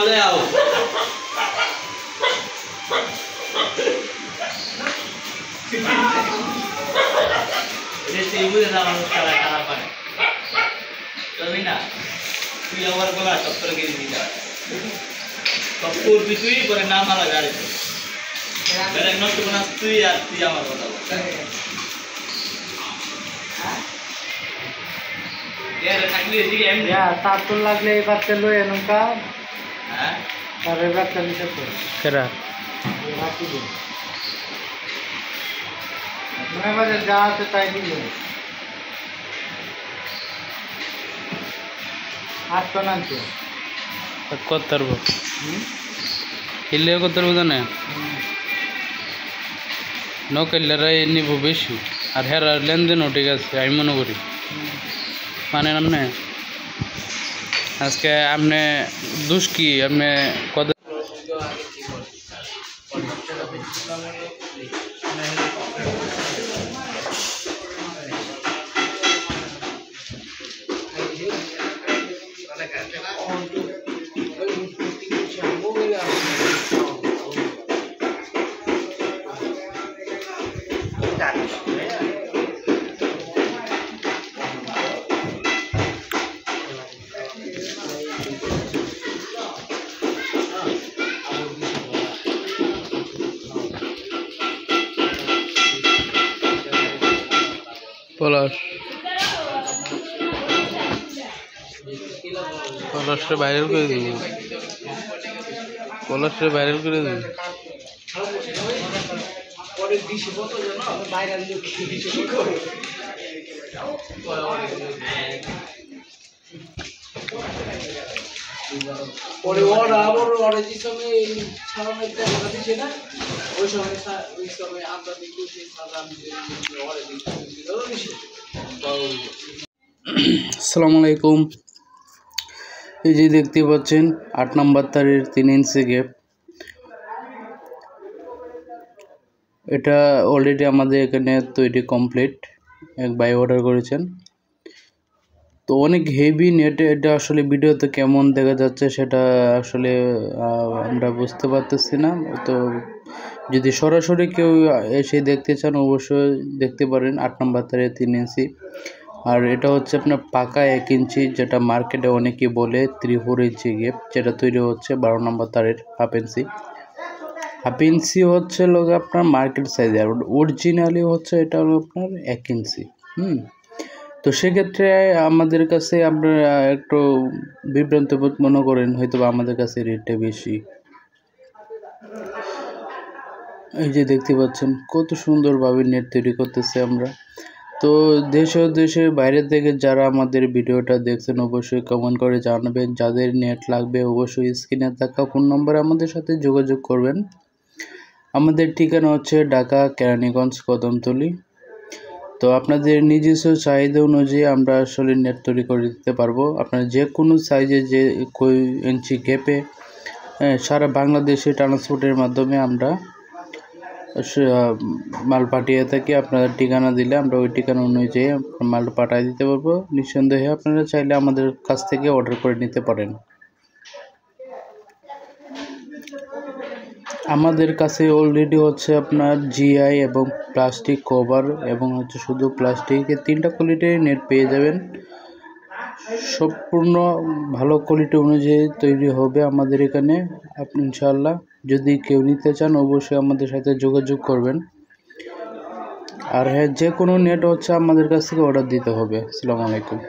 ले आओ ये टीवी ना हम करा करा पाए तभी ना तू यावर बोला टप्पर गिर दिया कपूर बिचुई पर नाम वाला गाड़ी मेरे नोट बना तू यार तू यावर बोला यार থাকলে এদিকে এমনি তাতুল লাগলে এই বাচ্চা লই এনকা হ্যাঁ তারে বাচ্চা নিতে তো কেরা রাখি দিন মনে বাজে যাতে তাই দিলে আজ তো নাতে কত করব ইলে কত করব জানে নকলেরা নিব বেশি আর হেরা লেনদেন ঠিক আছে আমি মনে করি মানে আমনে আজকে আমনে দুষ কি আমনে কত পলাশে ভাইরাল করে দিন পলাশে ভাইরাল করে দিন পরে 20 বছর জানো ভাইরাল লোক কি করে পরে ওরা আবার ওরা যে সময় ছাড়ানো একটা দিছে না ওই সময় আমরা দেখি যে সালাম ওরা দিছে আসসালামু আলাইকুম এই যে দেখতে পাচ্ছেন 8 নম্বর তারের 3 ইঞ্চি গ্যাপ এটা অলরেডি আমাদের এখানে তৈরি কমপ্লিট এক ভাই অর্ডার করেছেন তো অনেক হেভি নেট এটা আসলে ভিডিওতে কেমন দেখা যাচ্ছে সেটা আসলে আমরা বুঝতে পারতেছি না তো যদি সরাসরি কেউ এসে দেখতে চান অবশ্যই দেখতে পারেন 8 নম্বর তারের 3 ইঞ্চি আর এটা হচ্ছে আপনার পাকা 1 ইঞ্চি যেটা মার্কেটে অনেকেই বলে 3-4 ইঞ্চি গ্যাপ যেটা তৈরি হচ্ছে 12 নম্বর তারের হাফ ইঞ্চি হচ্ছে লোক আপনার মার্কেট সাইজ আর অরিজিনালি হচ্ছে এটা হলো আপনার 1 ইঞ্চি তো সেক্ষেত্রে আমাদের কাছে আপনারা একটু বিভ্রান্ত বোধ মনে করেন হয়তো আমাদের কাছে রেটটা বেশি এই যে দেখতে পাচ্ছেন কত সুন্দরভাবে নেট তৈরি করতেছে আমরা তো দেশ ও দেশের বাইরে থেকে যারা আমাদের ভিডিওটা দেখছেন অবশ্যই কমেন্ট করে জানাবেন যাদের নেট লাগবে অবশ্যই স্ক্রিনে থাকা ফোন নম্বরে আমাদের সাথে যোগাযোগ করবেন আমাদের ঠিকানা হচ্ছে ঢাকা কেরানীগঞ্জ কদমতলী তো আপনাদের নিজস্ব চাহিদা অনুযায়ী আমরা আসলে নেট তৈরি করে দিতে পারবো আপনারা যে কোনো সাইজে যে কই ইঞ্চি গ্যাপে সারা বাংলাদেশে ট্রান্সপোর্টের মাধ্যমে আমরা মাল পাঠিয়ে থাকি আপনাদের ঠিকানা দিলে আমরা ওই ঠিকানা অনুযায়ী মাল পাঠিয়ে দিতে পারবো নিঃসন্দেহে আপনারা চাইলে আমাদের কাছ থেকে অর্ডার করে নিতে পারেন আমাদের কাছে অলরেডি হচ্ছে আপনার জিআই এবং প্লাস্টিক কভার এবং হচ্ছে শুধু প্লাস্টিকের 3টা কোয়ালিটির নেট পেয়ে যাবেন সম্পূর্ণ ভালো কোয়ালিটি অনুযায়ী তৈরি হবে আমাদের এখানে আপনি ইনশাআল্লাহ যদি কেউ নিতে চান অবশ্যই আমাদের সাথে যোগাযোগ করবেন আর হ্যাঁ যে কোনো নেট হচ্ছে আমাদের কাছ থেকে অর্ডার দিতে হবে আসসালামু আলাইকুম